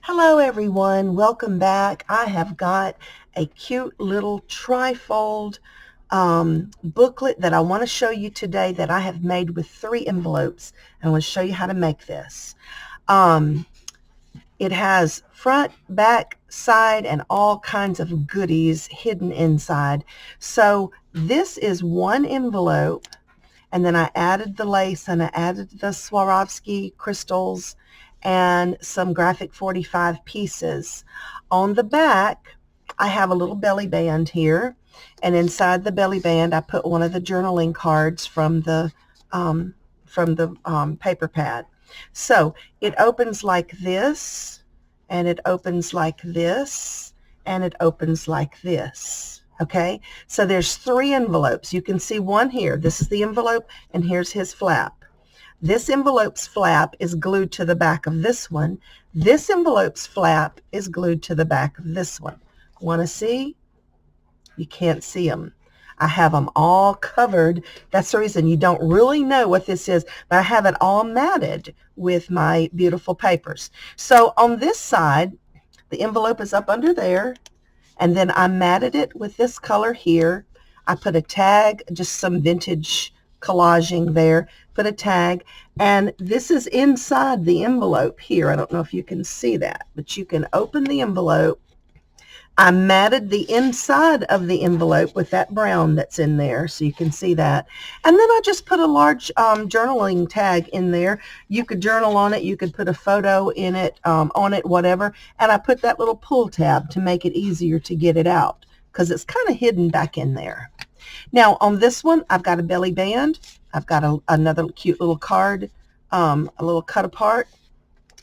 Hello everyone, welcome back. I have got a cute little trifold booklet that I want to show you today that I have made with 3 envelopes. And I want to show you how to make this. Um, it has front, back, side, and all kinds of goodies hidden inside. So this is one envelope, and then I added the lace and I added the Swarovski crystals and some graphic 45 pieces. On the back, I have a little belly band here, and inside the belly band I put one of the journaling cards from the paper pad. So it opens like this, and it opens like this, and it opens like this. Okay, so there's 3 envelopes. You can see one here. This is the envelope, and here's his flap. This envelope's flap is glued to the back of this one. This envelope's flap is glued to the back of this one. Want to see? You can't see them. I have them all covered. That's the reason you don't really know what this is, but I have it all matted with my beautiful papers. So on this side, the envelope is up under there, and then I matted it with this color here. I put a tag, just some vintage collaging there, put a tag, and this is inside the envelope here. I don't know if you can see that, but you can open the envelope. I matted the inside of the envelope with that brown that's in there, so you can see that. And then I just put a large journaling tag in there. You could journal on it, you could put a photo in it, on it, whatever. And I put that little pull tab to make it easier to get it out, because it's kind of hidden back in there. Now on this one, I've got a belly band. I've got another cute little card, a little cut apart.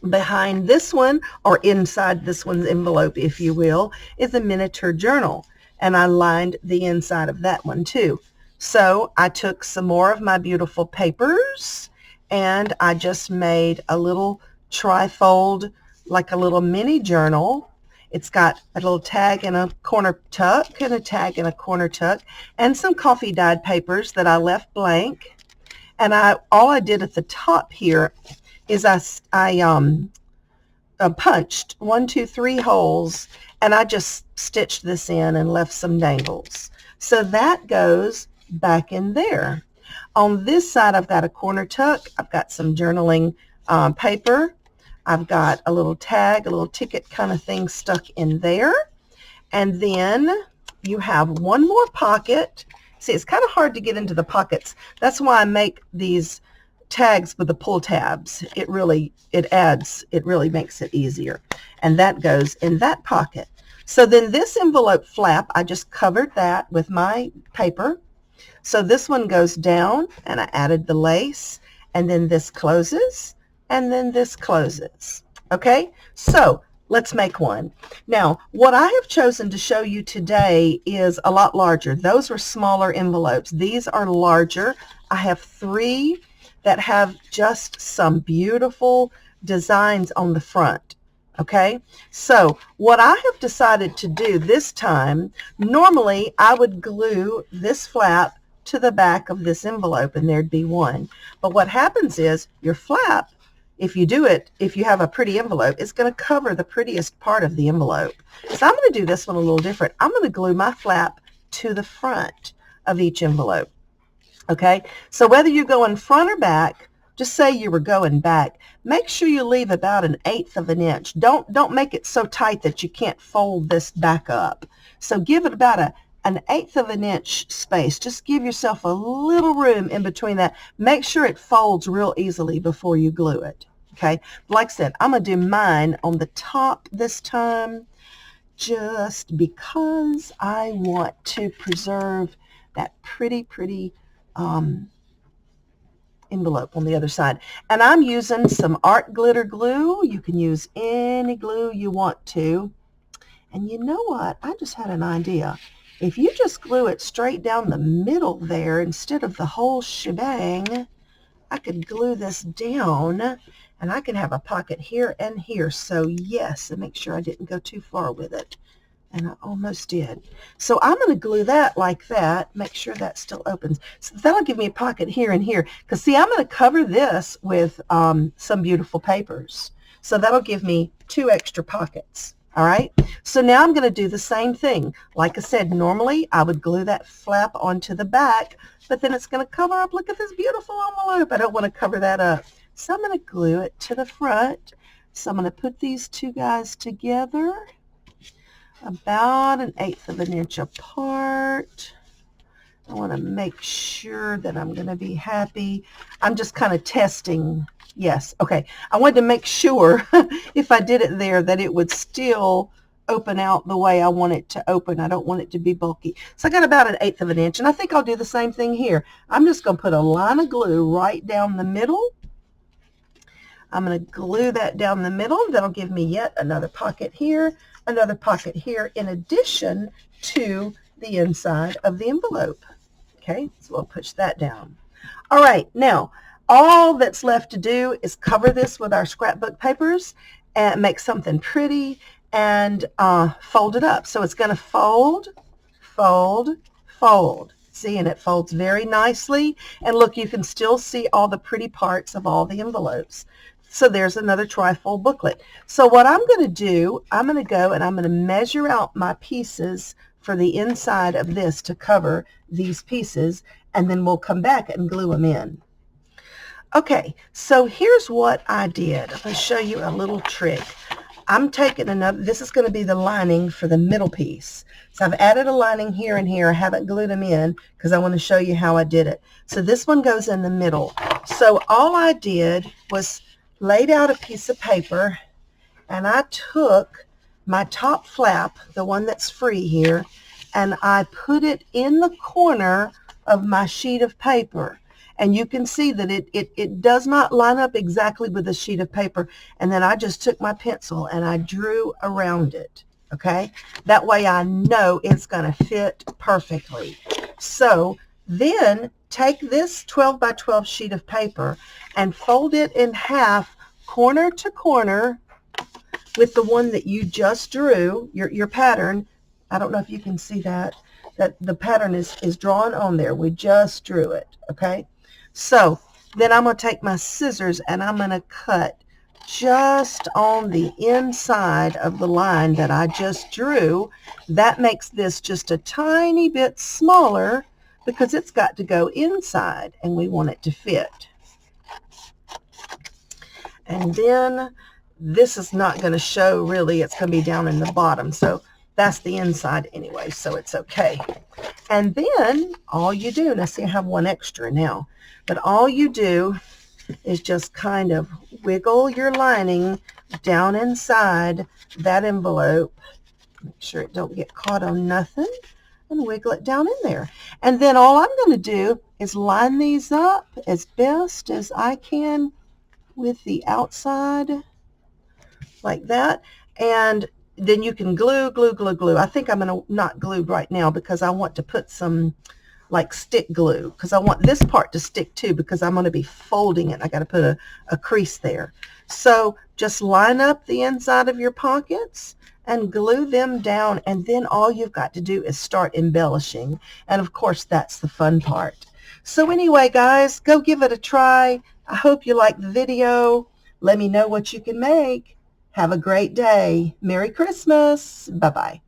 Behind this one, or inside this one's envelope, if you will, is a miniature journal. And I lined the inside of that one too. So I took some more of my beautiful papers, and I just made a little trifold, like a little mini journal. It's got a little tag and a corner tuck, and a tag and a corner tuck, and some coffee dyed papers that I left blank. And all I did at the top here is I punched 1, 2, 3 holes, and I just stitched this in and left some dangles. So that goes back in there. On this side, I've got a corner tuck. I've got some journaling paper. I've got a little tag, a little ticket kind of thing stuck in there. And then you have one more pocket. See, it's kind of hard to get into the pockets. That's why I make these tags with the pull tabs. It really makes it easier. And that goes in that pocket. So then this envelope flap, I just covered that with my paper. So this one goes down, and I added the lace, and then this closes, and then this closes. Okay, so let's make one. Now, what I have chosen to show you today is a lot larger. Those were smaller envelopes. These are larger. I have 3 that have just some beautiful designs on the front. Okay, so what I have decided to do this time, normally I would glue this flap to the back of this envelope, and there'd be one. But what happens is your flap, if you have a pretty envelope, it's going to cover the prettiest part of the envelope. So I'm going to do this one a little different. I'm going to glue my flap to the front of each envelope. Okay, so whether you're going front or back, just say you were going back, make sure you leave about 1/8 of an inch. Don't make it so tight that you can't fold this back up. So give it about an 1/8 of an inch space. Just give yourself a little room in between that. Make sure it folds real easily before you glue it. Okay, like I said, I'm going to do mine on the top this time, just because I want to preserve that pretty envelope on the other side. And I'm using some art glitter glue. You can use any glue you want to. And you know what? I just had an idea. If you just glue it straight down the middle there instead of the whole shebang, I could glue this down, and I could have a pocket here and here. So yes, and make sure I didn't go too far with it. And I almost did. So I'm going to glue that like that, make sure that still opens. So that'll give me a pocket here and here. Because see, I'm going to cover this with some beautiful papers. So that'll give me 2 extra pockets. All right, so now I'm going to do the same thing. Like I said, normally I would glue that flap onto the back, but then it's going to cover up. Look at this beautiful envelope. I don't want to cover that up. So I'm going to glue it to the front. So I'm going to put these 2 guys together about 1/8 of an inch apart. I want to make sure that I'm going to be happy. I'm just kind of testing. Yes, okay. I wanted to make sure if I did it there that it would still open out the way I want it to open. I don't want it to be bulky. So I got about 1/8 of an inch, and I think I'll do the same thing here. I'm just going to put a line of glue right down the middle. I'm going to glue that down the middle. That'll give me yet another pocket here, another pocket here, in addition to the inside of the envelope. Okay, so we'll push that down. All right, now all that's left to do is cover this with our scrapbook papers and make something pretty and fold it up. So it's going to fold, fold, fold. See, and it folds very nicely. And look, you can still see all the pretty parts of all the envelopes. So there's another trifold booklet. So what I'm going to do, I'm going to go and I'm going to measure out my pieces for the inside of this to cover these pieces, and then we'll come back and glue them in. Okay, so here's what I did. I'm going to show you a little trick. I'm taking another, this is going to be the lining for the middle piece. So I've added a lining here and here. I haven't glued them in because I want to show you how I did it. So this one goes in the middle. So all I did was laid out a piece of paper, and I took my top flap, the one that's free here, and I put it in the corner of my sheet of paper. And you can see that it does not line up exactly with the sheet of paper. And then I just took my pencil and I drew around it. Okay? That way I know it's going to fit perfectly. So then take this 12 by 12 sheet of paper and fold it in half, corner to corner, with the one that you just drew, your pattern. I don't know if you can see that the pattern is drawn on there. We just drew it, okay? So then I'm going to take my scissors and I'm going to cut just on the inside of the line that I just drew. That makes this just a tiny bit smaller because it's got to go inside and we want it to fit. And then this is not going to show really. It's going to be down in the bottom. So that's the inside anyway, so it's okay. And then all you do, now see I have one extra now, but all you do is just kind of wiggle your lining down inside that envelope. Make sure it don't get caught on nothing, and wiggle it down in there. And then all I'm going to do is line these up as best as I can with the outside, like that, and then you can glue, glue, glue, glue. I think I'm going to not glue right now because I want to put some like stick glue, because I want this part to stick too, because I'm going to be folding it. I got to put a crease there. So just line up the inside of your pockets and glue them down, and then all you've got to do is start embellishing. And of course, that's the fun part. So anyway, guys, go give it a try. I hope you liked the video. Let me know what you can make. Have a great day. Merry Christmas. Bye-bye.